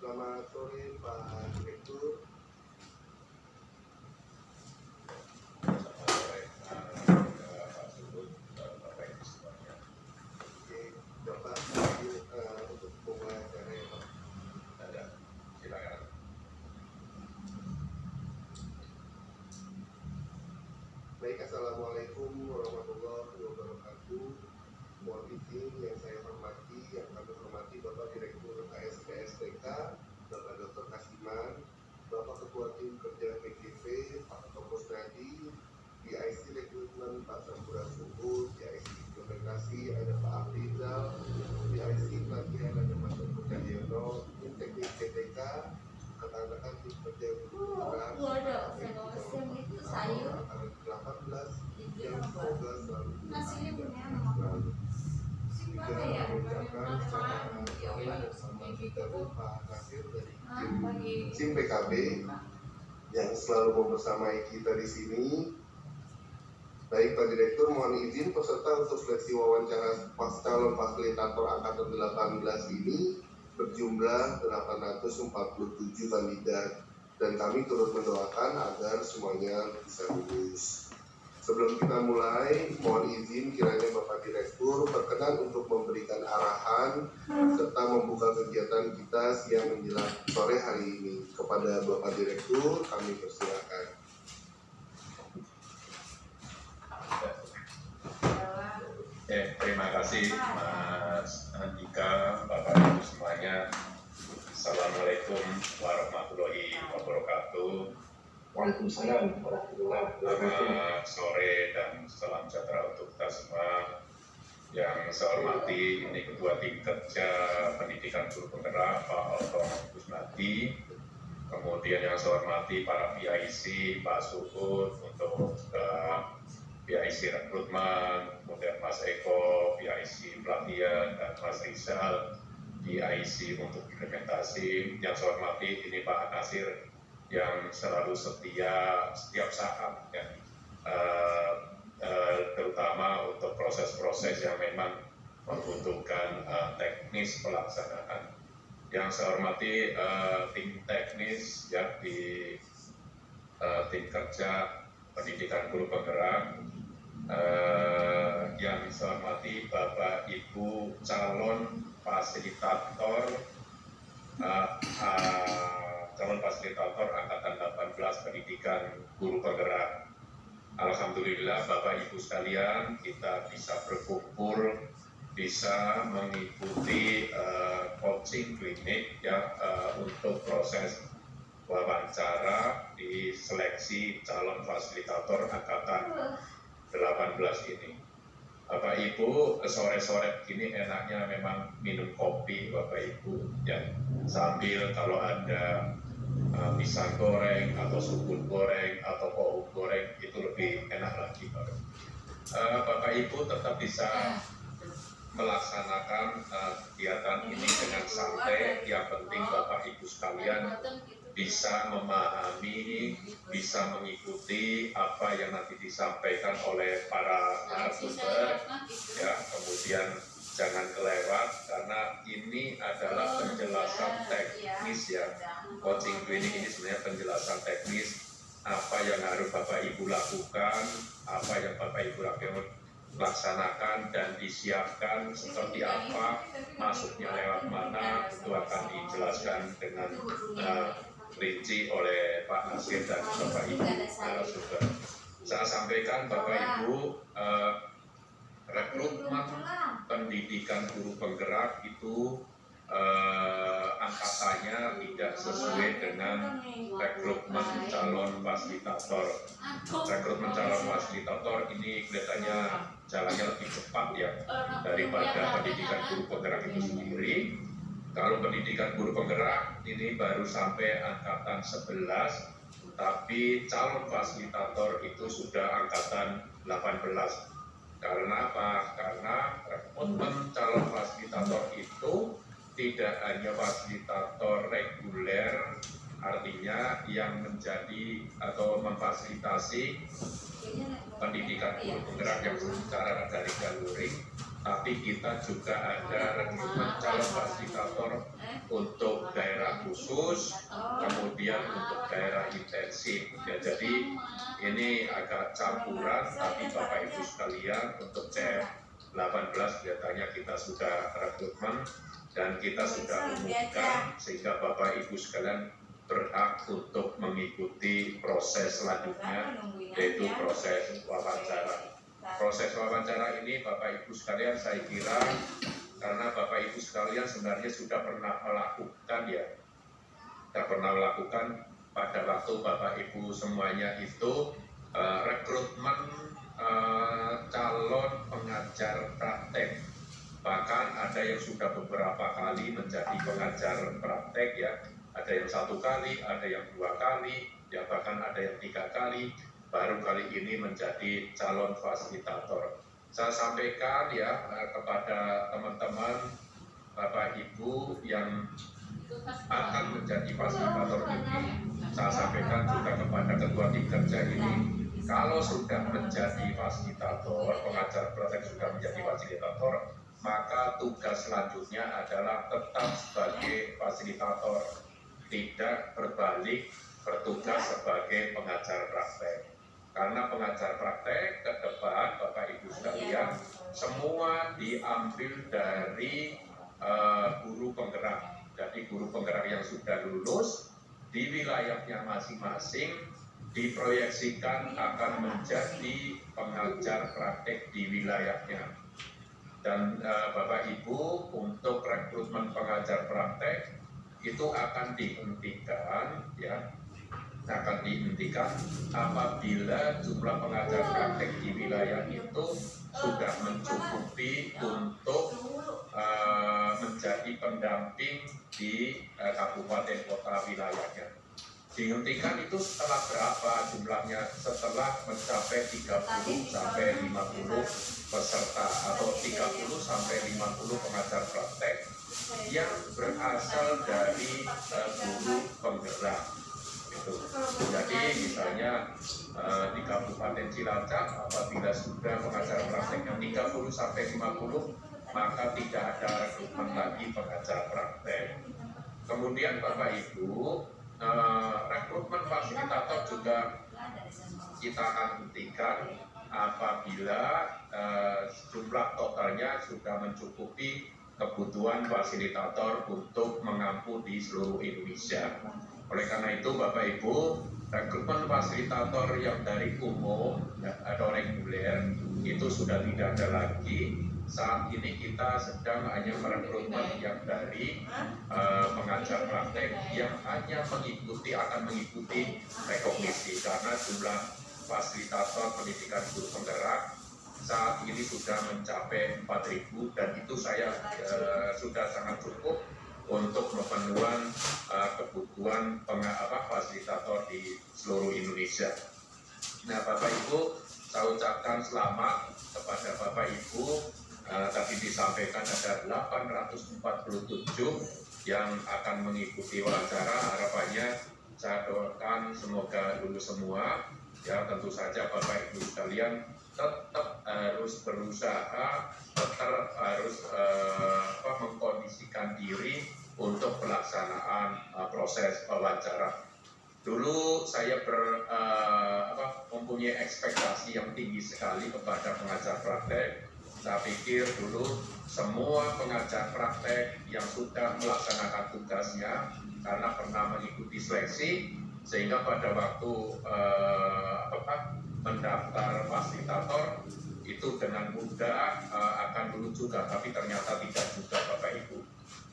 Selamat sore Pak Direktur. Pak Subut dan Bapak Ibu semuanya. Oke, Bapak untuk memulai acara ya Pak. Ada, silakan. Baik, Assalamualaikum warahmatullahi wabarakatuh. Mohon izin yang saya hormati, yang kami hormati Bapak Direktur KSPSTK, Bapak Dr. Kasiman, Bapak Ketua Tim Kerja PGP, Pak Kompos Nadi, DIC Rekrutmen Pak Sampura Subut, DIC Implementasi ada Pak Afrizal, DIC Pelatihan ada Mas Dr. Cahyono, Tim Teknik PTK, rekan-rekan tim kerja itu sayur 18 yang semoga selalu nasinya punya juga mengucapkan selamat sore bersama kita Pak Nasir dari tim PKB yang selalu membersamai kita di sini. Baik Pak Direktur, mohon izin peserta untuk seleksi wawancara calon fasilitator angkatan 18 ini berjumlah 847 kandidat dan kami turut mendoakan agar semuanya bisa lulus. Sebelum kita mulai, mohon izin kiranya Bapak Direktur berkenan untuk memberikan arahan serta membuka kegiatan kita siang menjelang sore hari ini. Kepada Bapak Direktur, kami persilakan. Terima kasih Mas Andika, Bapak Ibu semuanya. Assalamualaikum warahmatullahi wabarakatuh. Waalaikumsalam warahmatullahi wabarakatuh. Selamat sore dan salam sejahtera untuk kita semua. Yang saya hormati ini Ketua Tim Kerja Pendidikan Guru Penggerak Pak Otong Kusnadi. Kemudian yang saya hormati para PIC, Pak Subut untuk PIC Rekrutmen, kemudian Mas Eko, PIC Pelatihan, dan Mas Rizal, PIC untuk implementasi. Yang saya hormati ini Pak Nasir yang selalu setia setiap saat ya, terutama untuk proses-proses yang memang membutuhkan teknis pelaksanaan. Yang saya hormati tim teknis ya di tim kerja pendidikan guru penggerak, yang saya hormati Bapak Ibu calon fasilitator angkatan 18 pendidikan guru penggerak. Alhamdulillah Bapak Ibu sekalian, kita bisa berkumpul, bisa mengikuti coaching klinik ya untuk proses wawancara di seleksi calon fasilitator angkatan 18 ini. Bapak Ibu, sore-sore begini enaknya memang minum kopi Bapak Ibu ya, sambil kalau ada pisang goreng atau sukun goreng atau kohum goreng itu lebih enak lagi Bapak Ibu tetap bisa melaksanakan kegiatan ini dengan santai. Yang penting Bapak Ibu sekalian bisa memahami, bisa mengikuti apa yang nanti disampaikan oleh para narasumber ya, kemudian jangan kelewat karena ini adalah penjelasan teknis ya. Coaching klinik ini sebenarnya penjelasan teknis apa yang harus Bapak Ibu lakukan, apa yang Bapak Ibu laksanakan dan disiapkan seperti apa, masuknya lewat mana, itu akan dijelaskan dengan rinci oleh Pak Nasir dan Bapak Ibu narasumber. Saya sampaikan Bapak Ibu, rekrutmen pendidikan guru penggerak itu angkatannya tidak sesuai dengan rekrutmen calon fasilitator. Rekrutmen calon fasilitator ini kelihatannya jalannya lebih cepat ya daripada pendidikan guru penggerak itu sendiri. Kalau pendidikan guru penggerak ini baru sampai angkatan 11, tapi calon fasilitator itu sudah angkatan 18. Karena apa? Karena rekrutmen calon fasilitator itu tidak hanya fasilitator reguler, artinya yang menjadi atau memfasilitasi pendidikan guru penggerak yang secara daring dan luring, tapi kita juga ada rekrutmen calon fasilitator untuk daerah khusus, kemudian untuk daerah intensif. Ya, jadi ini agak campuran, tapi Bapak Ibu sekalian untuk CF18 kelihatannya kita sudah rekrutmen dan kita sudah umumkan sehingga Bapak Ibu sekalian berhak untuk mengikuti proses selanjutnya, yaitu proses wawancara. Proses wawancara ini Bapak Ibu sekalian saya kira karena Bapak Ibu sekalian sebenarnya sudah pernah melakukan pada waktu Bapak Ibu semuanya itu rekrutmen calon pengajar praktek. Bahkan ada yang sudah beberapa kali menjadi pengajar praktek ya, ada yang 1 kali, ada yang 2 kali, ya bahkan ada yang 3 kali, baru kali ini menjadi calon fasilitator. Saya sampaikan ya kepada teman-teman Bapak Ibu yang akan menjadi fasilitator ini, saya sampaikan juga kepada ketua tim kerja ini, kalau sudah menjadi fasilitator, pengajar praktek sudah menjadi fasilitator, maka tugas selanjutnya adalah tetap sebagai fasilitator, tidak berbalik bertugas sebagai pengajar praktek. Karena pengajar praktek ke depan Bapak Ibu sekalian semua diambil dari guru penggerak. Jadi guru penggerak yang sudah lulus di wilayahnya masing-masing diproyeksikan akan menjadi pengajar praktek di wilayahnya. Dan Bapak Ibu untuk rekrutmen pengajar praktek itu akan dihentikan ya. Akan dihentikan apabila jumlah pengajar praktek di wilayah itu sudah mencukupi untuk menjadi pendamping di kabupaten kota wilayahnya. Dihentikan itu setelah berapa jumlahnya? Setelah mencapai 30 sampai 50 peserta atau 30 sampai 50 pengajar praktek yang berasal dari guru penggerak. Jadi misalnya di Kabupaten Cilacap apabila sudah pengajar prakteknya 30 sampai 50 maka tidak ada rekrutmen lagi pengajar praktek. Kemudian Bapak Ibu rekrutmen fasilitator juga kita akan hentikan apabila jumlah totalnya sudah mencukupi kebutuhan fasilitator untuk mengampu di seluruh Indonesia. Oleh karena itu Bapak Ibu, rekrutmen fasilitator yang dari umum atau reguler itu sudah tidak ada lagi. Saat ini kita sedang hanya merekrutmen yang dari pengajar praktek yang hanya akan mengikuti rekognisi karena jumlah fasilitator pendidikan guru penggerak saat ini sudah mencapai 4.000 dan itu saya sudah sangat cukup untuk pemenuhan kebutuhan fasilitator di seluruh Indonesia. Nah Bapak Ibu, saya ucapkan selamat kepada Bapak Ibu. Tadi disampaikan ada 847 yang akan mengikuti wawancara. Harapannya saya doakan semoga lulus semua. Ya tentu saja Bapak Ibu sekalian tetap harus berusaha, tetap harus mengkondisikan diri untuk pelaksanaan proses wawancara. Dulu saya mempunyai ekspektasi yang tinggi sekali kepada pengajar praktek. Saya pikir dulu semua pengajar praktek yang sudah melaksanakan tugasnya karena pernah mengikuti seleksi, sehingga pada waktu mendaftar fasilitator itu dengan mudah akan lulus juga, tapi ternyata tidak juga Bapak Ibu.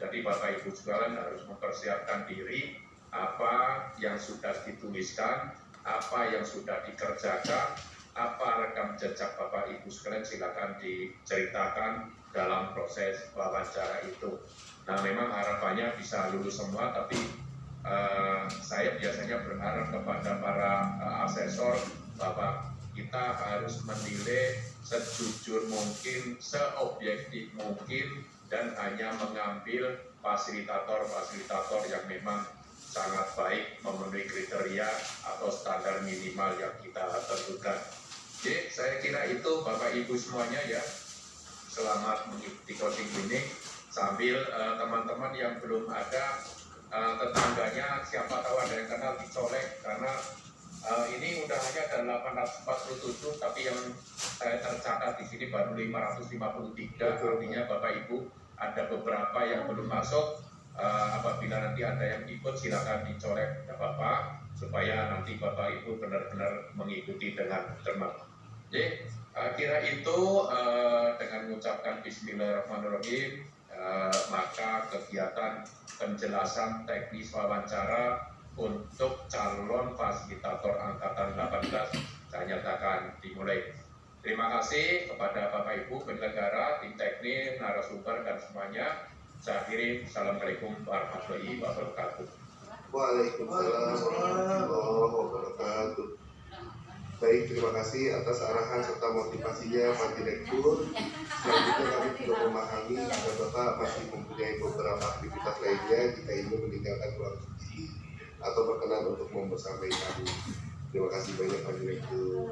Jadi Bapak Ibu sekalian harus mempersiapkan diri apa yang sudah dituliskan, apa yang sudah dikerjakan, apa rekam jejak Bapak Ibu sekalian silakan diceritakan dalam proses wawancara itu. Nah memang harapannya bisa lulus semua, tapi saya biasanya berharap kepada para asesor bahwa kita harus menilai sejujur mungkin, seobjektif mungkin, dan hanya mengambil fasilitator-fasilitator yang memang sangat baik memenuhi kriteria atau standar minimal yang kita tentukan. Oke, saya kira itu Bapak Ibu semuanya ya. Selamat mengikuti coaching ini. Sambil teman-teman yang belum ada tetangganya siapa tahu ada yang kenal dicolek, karena ini undangannya ada 847 tapi yang saya tercatat di sini baru 553. Artinya Bapak Ibu ada beberapa yang belum masuk. Apabila nanti ada yang ikut silakan dicolek ya Bapak, supaya nanti Bapak Ibu benar-benar mengikuti dengan cermat. Jadi kira itu dengan mengucapkan Bismillahirrahmanirrahim, maka kegiatan penjelasan teknis wawancara untuk calon fasilitator Angkatan 18 saya nyatakan dimulai. Terima kasih kepada Bapak Ibu penyelenggara, tim teknis, narasumber dan semuanya. Saya akhiri. Assalamualaikum warahmatullahi wabarakatuh. Waalaikumsalam warahmatullahi wabarakatuh. Baik, terima kasih atas arahan serta motivasinya Pak Direktur. Selanjutnya kami juga memahami jika Bapak masih mempunyai beberapa aktivitas lainnya jika ingin meninggalkan ruang suci atau berkenan untuk membersamai kami. Terima kasih banyak Pak Direktur.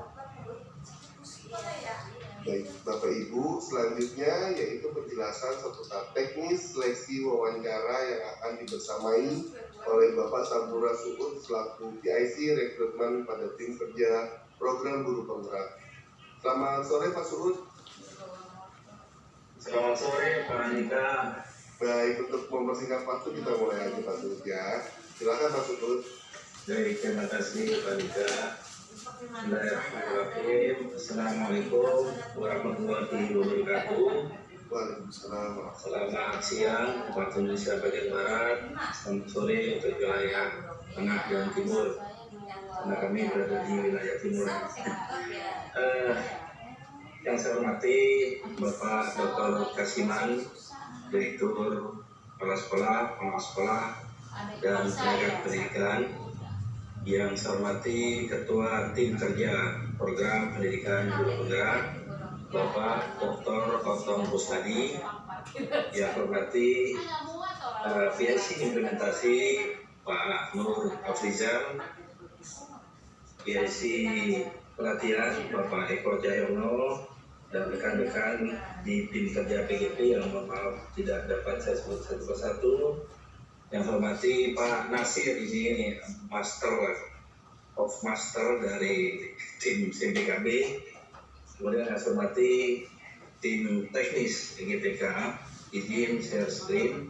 Baik, Bapak Ibu, selanjutnya yaitu penjelasan seputar teknis seleksi wawancara yang akan dibersamai oleh Bapak Sampura Suud selaku PIC rekrutmen pada tim kerja program guru penggerak. Selamat sore Pak Suud. Selamat sore Pak Andika. Baik, untuk mempersingkat waktu kita mulai aja Pak Suud ya. Silakan Pak Suud. Baik, terima kasih Pak Andika. Bismillahirrahmanirrahim. Assalamualaikum warahmatullahi wabarakatuh. Waalaikumsalam. Selamat siang waktu Indonesia bagian Barat. Selamat sore untuk wilayah Tengah dan Timur, karena kami berada di wilayah Timur. Yang saya hormati Bapak Dr. Kasiman, Direktur Kepala Sekolah, Pengawas Sekolah, dan tenaga pendidikan. Yang saya hormati Ketua Tim Kerja Program Pendidikan Guru Penggerak, Bapak Dr. Otong Kusnadi. Yang hormati PIC Implementasi Pak Nur Afrizal, PIC Pelatihan Bapak Eko Cahyono, dan rekan-rekan di tim kerja PGP yang maaf tidak dapat saya sebut satu persatu. Yang hormati Pak Nasir di sini, Master dari tim PKB. Kemudian yang hormati tim teknis GTK, izin share screen.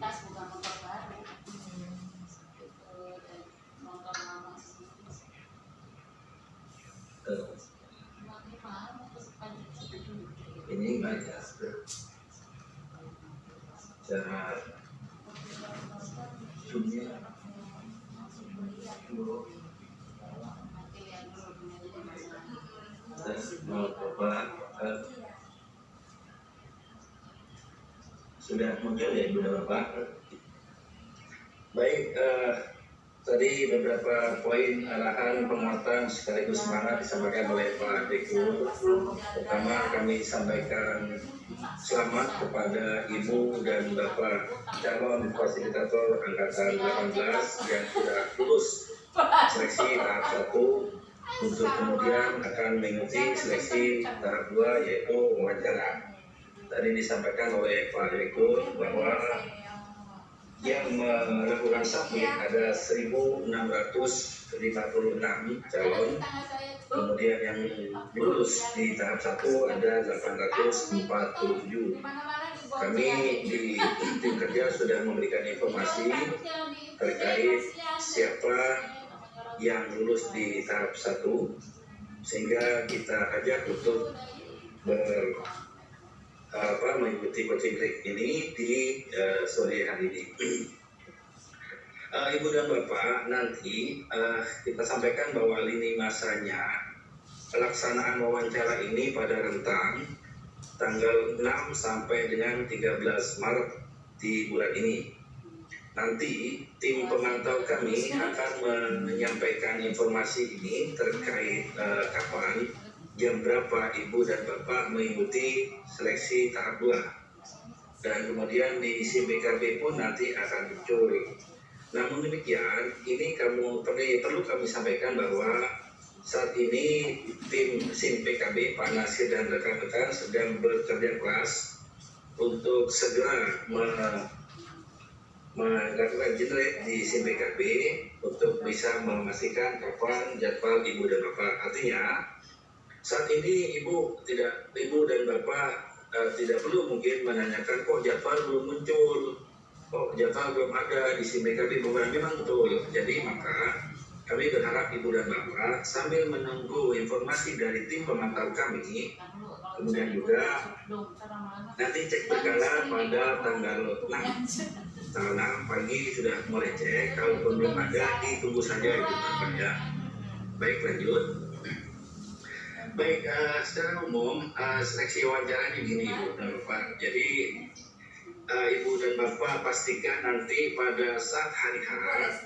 Ini banyak cara dunia sudah muncul ya Bapak. Baik, tadi beberapa poin arahan penguatan sekaligus semangat disampaikan oleh Pak Direktur. Pertama, kami sampaikan selamat kepada Ibu dan Bapak calon fasilitator Angkatan 18 yang sudah lulus seleksi tahap 1 untuk kemudian akan mengikuti seleksi tahap 2 yaitu wawancara. Tadi disampaikan oleh Pak Direktur bahwa yang melakukan submit ada 1.656 calon, kemudian yang lulus di tahap 1 ada 847. Kami di tim kerja sudah memberikan informasi terkait siapa yang lulus di tahap 1, sehingga kita ajak untuk mengikuti coaching break ini di sore hari ini. Ibu dan Bapak, nanti kita sampaikan bahwa lini masanya pelaksanaan wawancara ini pada rentang tanggal 6 sampai dengan 13 Maret di bulan ini. Nanti tim pemantau kami akan menyampaikan informasi ini terkait kapan, jam berapa Ibu dan Bapak mengikuti seleksi tahap 2. Dan kemudian di SIM PKB pun nanti akan muncul. Namun demikian, ini perlu kami sampaikan bahwa saat ini tim SIM PKB, Pak Nasir dan rekan-rekan sedang bekerja keras untuk segera melakukan jenrek di SIM PKB untuk bisa memastikan kapan jadwal ibu dan bapak. Artinya saat ini ibu dan bapak tidak perlu mungkin menanyakan kok jadwal belum muncul, kok jadwal belum ada di SIM PKB. Memang betul. Jadi maka kami berharap ibu dan bapak sambil menunggu informasi dari tim pemantau kami, kemudian juga nanti cek berkala pada tanggal 6 pagi sudah mulai cek. Kalau belum ada, ditunggu saja ibu bapak ya. Baik, lanjut. Baik, secara umum seleksi wawancaranya gini ibu dan bapak. Jadi ibu dan bapak pastikan nanti pada saat hari H,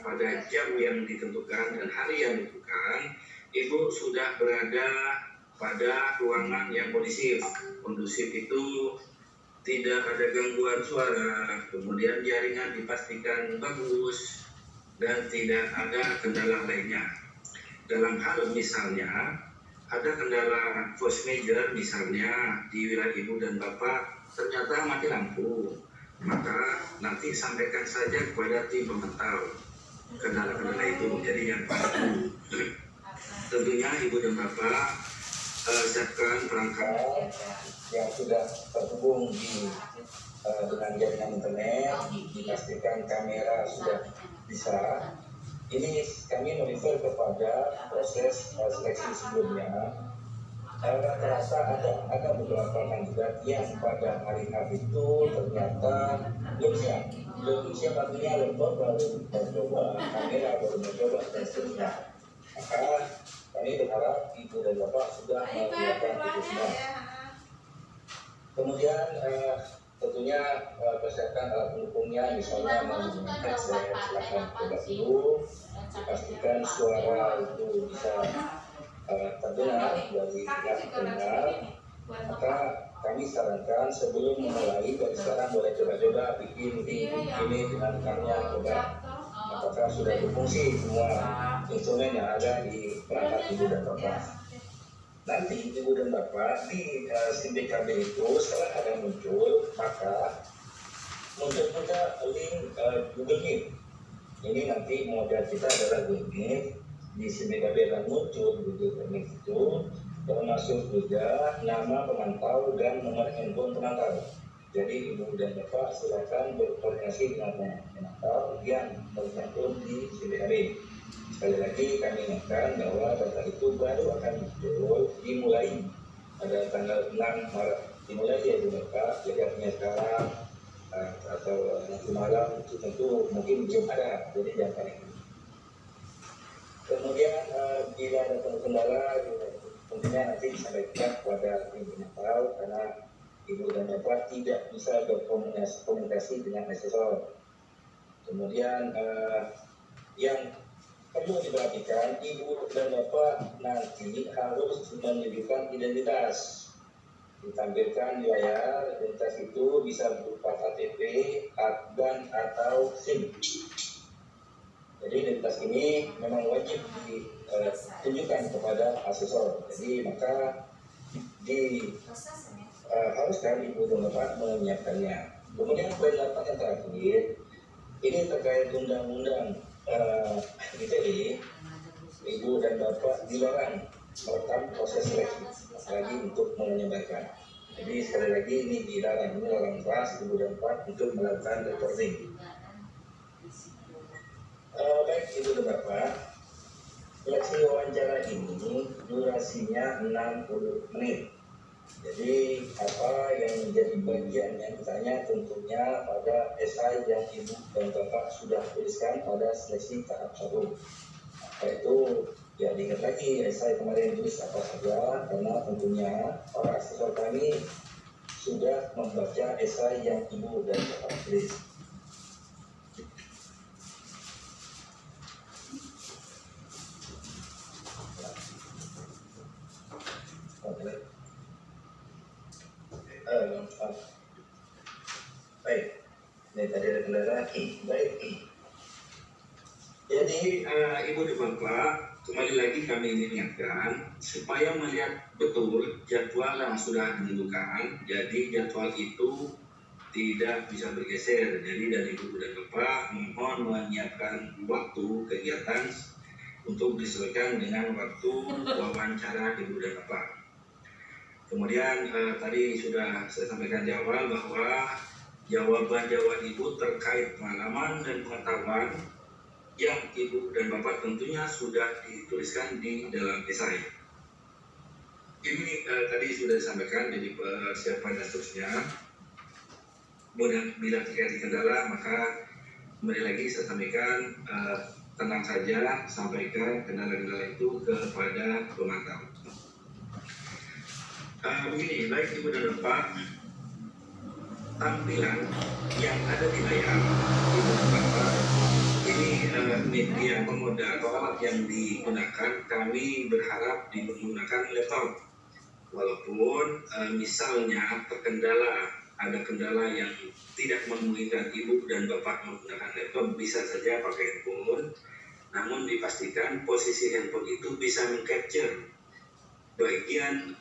pada jam yang ditentukan dan hari yang ditentukan, ibu sudah berada pada ruangan yang kondusif. Kondusif itu tidak ada gangguan suara, kemudian jaringan dipastikan bagus, dan tidak ada kendala lainnya. Dalam hal misalnya, ada kendala force major misalnya di wilayah ibu dan bapak, ternyata mati lampu, maka nanti sampaikan saja kepada tim pemantau kendala-kendala itu. Jadi yang tentunya ibu dan bapak siapkan perangkat yang sudah terhubung dengan jaringan internet, dipastikan kamera sudah bisa. Ini kami merefer kepada proses seleksi sebelumnya. Rata-rata ada beberapa kandidat yang pada hari H itu ternyata belum siap artinya laptop baru mencoba, kamera baru mencoba, dan seterusnya. Maka kami berharap ibu dan bapak sudah menyiapkan itu semua. Kemudian tentunya persiapkan alat pendukungnya, misalnya menggunakan headset, silahkan coba dulu, dipastikan suara itu bisa terdengar dari pihak pendengar. Maka kami sarankan sebelum memulai dari sekarang boleh coba-coba bikin ini dengan karya coba apakah sudah berfungsi semua instrumen yang ada di perangkat ibu dan bapak. Nanti ibu dan bapak di SIM PKB itu setelah ada muncul, maka muncul juga link Google Meet. Ini nanti modal kita adalah Google Meet. Di SIM PKB akan muncul Google Meet itu, termasuk juga nama pemantau dan nomor handphone pemantau. Jadi ibu dan bapak silakan berkoordinasi dengan pemantau yang tercantum di SIM PKB. Sekali lagi kami ingatkan bahwa data itu baru akan muncul dimulai pada tanggal 6 Maret. Dimulai ya ibu bapak, jadi artinya sekarang atau nanti malam itu tentu mungkin belum ada, jadi jangan panik. Kemudian bila ada kendala, tentunya nanti disampaikan kepada tim pemantau karena ibu dan bapak tidak bisa berkomunikasi dengan asesor. Kemudian yang perlu diperhatikan, ibu dan bapak nanti harus menunjukkan identitas. Ditampilkan di layar, identitas itu bisa berupa KTP, dan atau SIM. Jadi identitas ini memang wajib ditunjukkan kepada asesor. Jadi maka haruskan ibu dan bapak menyiapkannya. Kemudian pendapat yang terakhir, ini terkait undang-undang ITE, ibu dan bapak dilarang merekam proses seleksi, lagi untuk menyebarkan. Jadi sekali lagi ini dilarang, ini larang keras ibu dan bapak untuk melakukan recording. Baik ibu dan bapak, seleksi wawancara ini durasinya 60 menit. Jadi apa yang menjadi bagiannya misalnya tentunya pada esai yang ibu dan bapak sudah tuliskan pada seleksi tahap 1. Maka itu ya diingat lagi esai kemarin tulis apa saja, karena tentunya para asesor kami sudah membaca esai yang ibu dan bapak tulis. Baik, ini tadi ada kendala. Baik. Jadi ibu dan bapak, kembali lagi kami ingatkan supaya melihat betul jadwal yang sudah ditentukan. Jadi jadwal itu tidak bisa bergeser. Jadi dari Ibu dan Bapak mohon menyiapkan waktu kegiatan untuk disesuaikan dengan waktu wawancara Ibu dan Bapak. Kemudian tadi sudah saya sampaikan di awal bahwa jawaban-jawaban Ibu terkait pengalaman dan pengetahuan yang Ibu dan Bapak tentunya sudah dituliskan di dalam esai. Ini tadi sudah disampaikan, jadi persiapan dan seterusnya. Kemudian bila terjadi kendala, maka kembali lagi saya sampaikan, tenang saja, sampaikan kendala-kendala itu kepada pemantau. Begini, baik Ibu dan Bapak, tampilan yang ada di layar Ibu dan Bapak, ini media pemodal yang digunakan, kami berharap menggunakan laptop. Walaupun misalnya ada kendala yang tidak memungkinkan Ibu dan Bapak menggunakan laptop, bisa saja pakai handphone, namun dipastikan posisi handphone itu bisa mengcapture bagian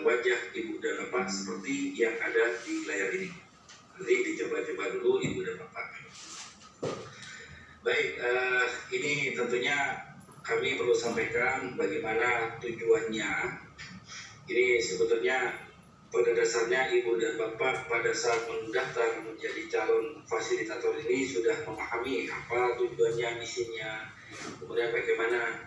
wajah Ibu dan Bapak seperti yang ada di layar ini. Nanti dicoba-coba dulu Ibu dan Bapak. Baik, ini tentunya kami perlu sampaikan bagaimana tujuannya. Ini sebetulnya pada dasarnya Ibu dan Bapak pada saat mendaftar menjadi calon fasilitator ini sudah memahami apa tujuannya, misinya, kemudian bagaimana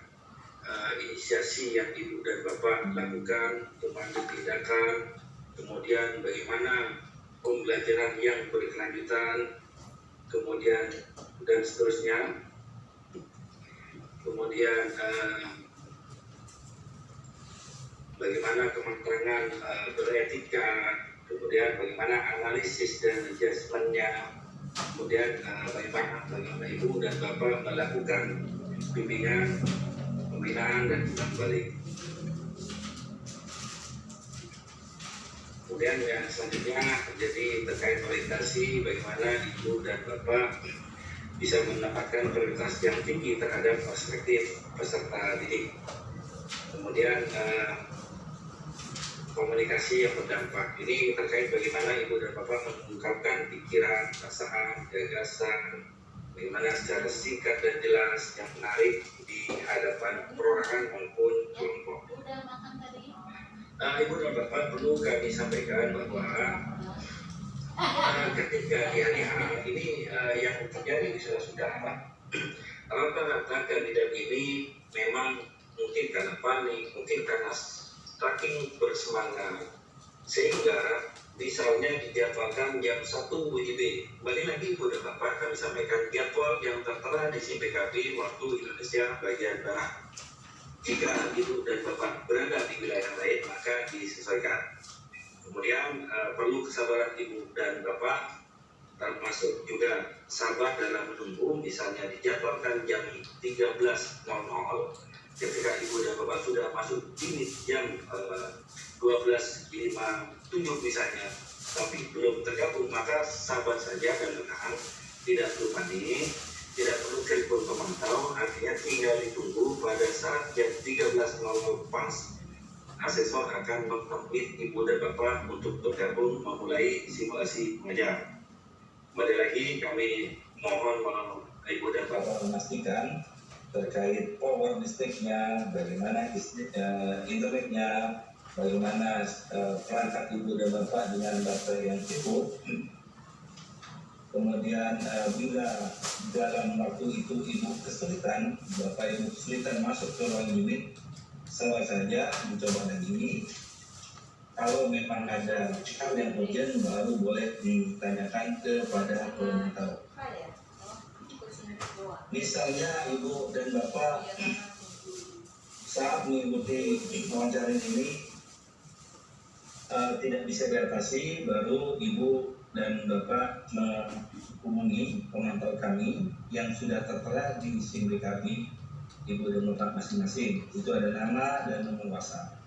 inisiasi yang Ibu dan Bapak lakukan untuk mengambil tindakan, kemudian bagaimana pembelajaran yang berkelanjutan, kemudian dan seterusnya, kemudian bagaimana kematangan beretika, kemudian bagaimana analisis dan adjustmentnya, kemudian bagaimana Ibu dan Bapak melakukan bimbingan, pembinaan dan balik. Kemudian yang selanjutnya jadi terkait orientasi, bagaimana Ibu dan Bapak bisa mendapatkan prioritas yang tinggi terhadap perspektif peserta didik. Kemudian komunikasi yang berdampak. Ini terkait bagaimana Ibu dan Bapak mengungkapkan pikiran, perasaan, gagasan, bagaimana secara singkat dan jelas yang menarik di hadapan perorangan maupun kelompok. Ibu dan Bapak perlu kami sampaikan bahwa ketika di hari ini yang terjadi sudah rata-rata kandidat ini memang mungkin karena panik, mungkin karena saking bersemangat, sehingga misalnya dijadwalkan jam 1 WIB. Balik lagi Ibu dan Bapak kami sampaikan jadwal yang tertera di SIM PKB waktu Indonesia bagian Barat. Jika Ibu dan Bapak berada di wilayah lain, maka disesuaikan. Kemudian perlu kesabaran Ibu dan Bapak, termasuk juga sabar dalam menunggu. Misalnya dijadwalkan jam 13.00, ketika Ibu dan Bapak sudah masuk ini jam 12.57 misalnya, tapi belum tergabung, maka sabar saja dan menahan, tidak perlu panik, tidak perlu telepon pemantau, artinya tinggal ditunggu pada saat jam 13.00 pas, asesor akan mengupdate Ibu dan Bapak untuk bergabung memulai simulasi pengajar. Kembali lagi kami mohon Ibu dan Bapak memastikan terkait power listriknya, bagaimana internetnya, bagaimana perangkat Ibu dan Bapak dengan baterai yang cukup. Kemudian bila dalam waktu itu Ibu kesulitan, Bapak Ibu kesulitan masuk ke ruang unit, salah saja mencoba lagi. Kalau memang ada hal yang urgent, baru boleh ditanyakan kepada pemantau. Misalnya Ibu dan Bapak saat mengikuti wawancara ini tidak bisa diatasi, baru Ibu dan Bapak menghubungi pemantau kami yang sudah tertera di SIM kami Ibu dan Bapak masing-masing. Itu ada nama dan nomor WhatsApp.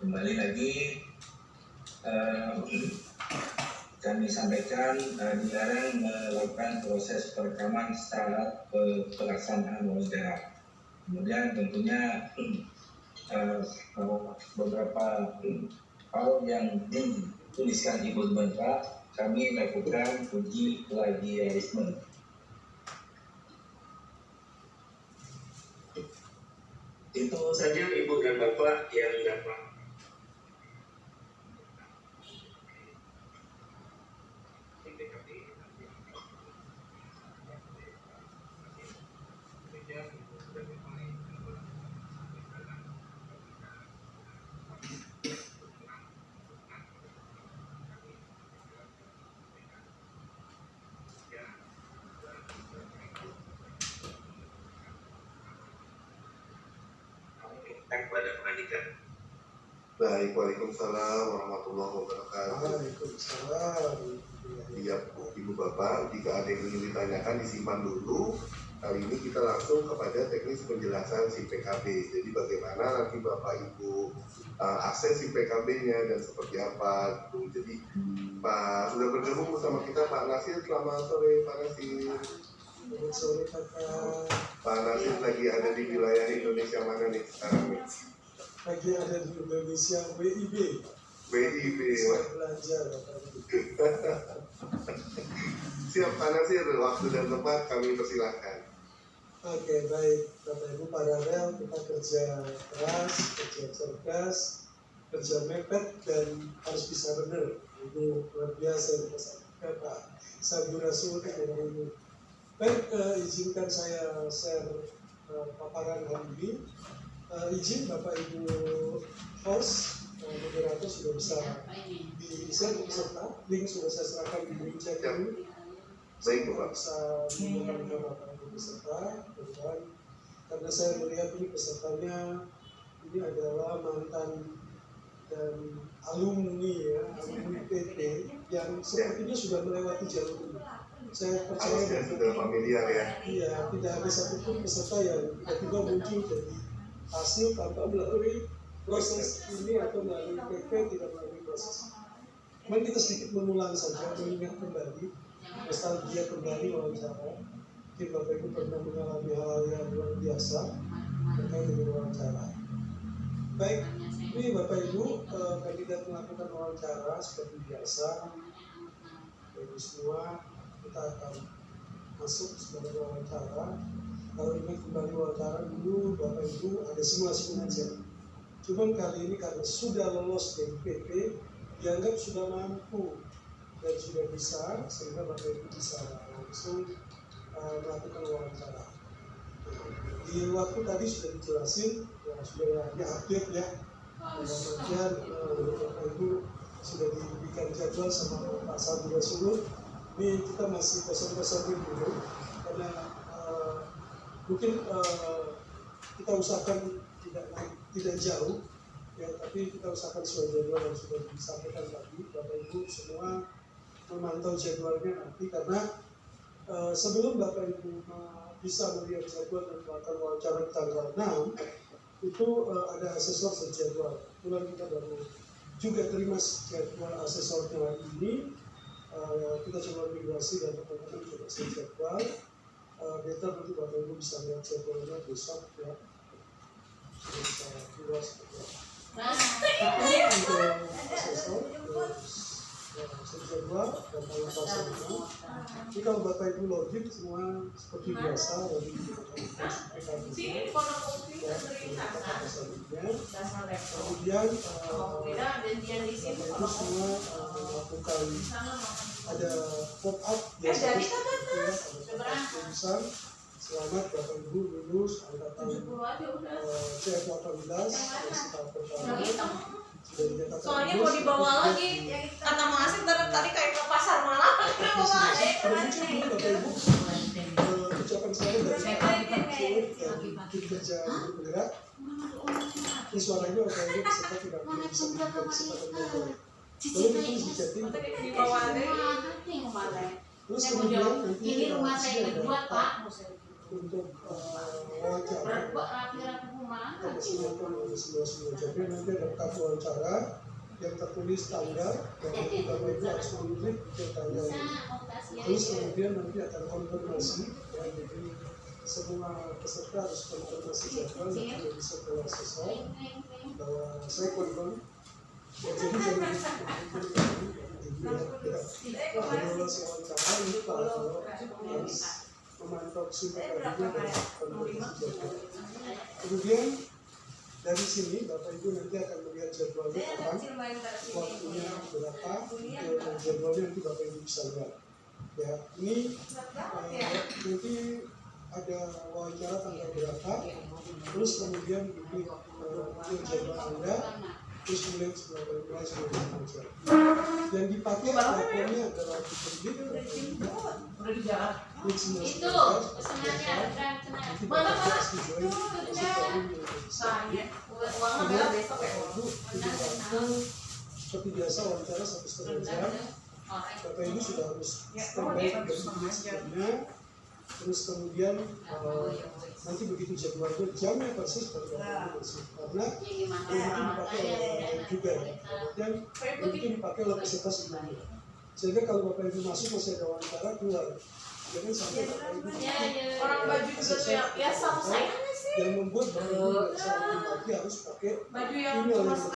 Kembali lagi kami sampaikan dilarang melakukan proses perekaman saat pelaksanaan wawancara. Kemudian tentunya beberapa hal yang dituliskan Ibu dan Bapak kami lakukan uji plagiarisme. Itu saja Ibu dan Bapak yang dapat kepada pendidikan. Baik, Waalaikumsalam warahmatullahi wabarakatuh. Waalaikumsalam. Iya, Ibu Bapak, jika ada yang ingin ditanyakan disimpan dulu. Kali ini kita langsung kepada teknis penjelasan SIM PKB. Jadi bagaimana nanti Bapak Ibu akses SIM PKB-nya dan seperti apa. Jadi Pak sudah bergabung bersama kita Pak Nasir. Selamat sore Pak Nasir. Selamat sore kakak. Pak Nasir lagi ada di wilayah Indonesia mana nih sekarang nih? Lagi ada di Indonesia WIB. WIB. Saya belanja kakak. Siap Pak Nasir, waktu dan tempat kami persilahkan. Oke, baik Bapak Ibu para rel, kita kerja keras, kerja cerdas, kerja mepet dan harus bisa benar. Ini luar biasa ya Pak Sabu Rasul kepada Ibu. Baik, izinkan saya share paparan hari ini. Izin Bapak Ibu host, moderator sudah bisa di-share peserta, link sudah saya serahkan di link chat ini. Baik Bapak. Bisa menggunakan Bapak Ibu peserta, dan karena saya melihat ini pesertanya ini adalah mantan dan alumni ya, alumni PT yang sepertinya sudah melewati jalur ini. Saya percaya Harusnya sudah familiar ya. iya, tidak ada satupun peserta yang tiba-tiba muncul jadi hasil tanpa melalui proses ini atau melalui PP, tidak melalui proses. Mari kita sedikit mengulang saja, mengingat kembali, nostalgia kembali wawancara. Mungkin Bapak Ibu pernah mengalami hal yang luar biasa terkait dengan wawancara. Baik, ini Bapak Ibu kandidat melakukan wawancara seperti biasa. Bapak Ibu semua, kita akan masuk sebagai wawancara. Kalau ingin kembali wawancara dulu, Bapak Ibu ada simulasi pengajian. Cuman kali ini karena sudah lolos dari PP, dianggap sudah mampu dan sudah bisa, sehingga Bapak Ibu bisa langsung melakukan wawancara. Di waktu tadi sudah dijelasin, ya sudah diupdate ya. Kemudian Bapak Ibu sudah diberikan jadwal sama Pak Sabu Rasul. Ini kita masih kosong-kosongin dulu, karena mungkin kita usahakan tidak jauh, ya, tapi kita usahakan sesuai jadwal yang sudah disampaikan tadi. Bapak Ibu semua memantau jadwalnya nanti, karena sebelum Bapak Ibu bisa melihat jadwal dan melakukan wawancara tanggal 6 itu ada asesor sejadwal. Kemudian kita baru juga terima jadwal asesornya hari ini. Kita coba migrasi dan teman-teman coba sejadwal. Better nanti Bapak Ibu bisa lihat jadwalnya besok ya. Sudah bisa keluar seperti apa. Untuk asesor sejadwal dan kalau pasarnya. Jadi kalau Bapak Ibu login semua seperti biasa dari kemudian Bapak Ibu semua melakukan ada pop up ya, tulisan selamat Bapak Ibu lulus angkatan C18 tahap pertama. Soalnya mau dibawa lagi, kata Mas Asif tadi kayak ke pasar malam, bawa aja Bapak Ibu ucapan selamat dari tim kerja bergerak. Ini suaranya Bapak Ibu peserta tidak bisa memberikan kesempatan ngobrol. Lalu ditulis di chatting. dibawa aja. Terus kemudian nanti Ini rumah saya dibuat Pak. untuk wawancara. Ada semua jadi nanti ada kartu wawancara yang tertulis tanggal dan nanti Bapak Ibu harus memilih ke tanggal ini. Terus kemudian nanti akan konfirmasi ya, jadi semua peserta harus konfirmasi jadwal nanti bisa ke asesor bahwa saya konfirm. Ya, jadi jangan gitu ya. Evaluasi wawancara ini kalau harus memantau kesimpulannya dari konferensi jadwal. Kemudian dari sini Bapak Ibu nanti akan melihat jadwalnya kapan, waktunya berapa, jadwalnya nanti Bapak Ibu bisa lihat. Ya, ini nanti ada wawancara tanggal berapa, terus kemudian dipilih jadwal Anda, terus kemudian mulai sebelum wawancara. Yang dipakai platformnya adalah Google Meet, Udah di jalan. itu pesanannya nanti Mana, Bapak mana? harus join Saya uangnya bela besok ya. seperti biasa wawancara 1,5 jam. Bapak Ibu sudah harus standby dari sebelumnya. Terus kemudian nanti begitu jadwalnya jamnya persis baru Bapak Ibu bersih. Karena itu dipakai oleh orang lain juga ya. Dan itu dipakai oleh peserta sebelumnya. Sehingga kalau Bapak Ibu masuk masih ada wawancara keluar. Jangan sampai Bapak Ibu Orang baju juga tuh yang sama sayangnya sih. yang membuat Bapak Ibu nggak bisa lagi harus pakai Baju yang email cuma yang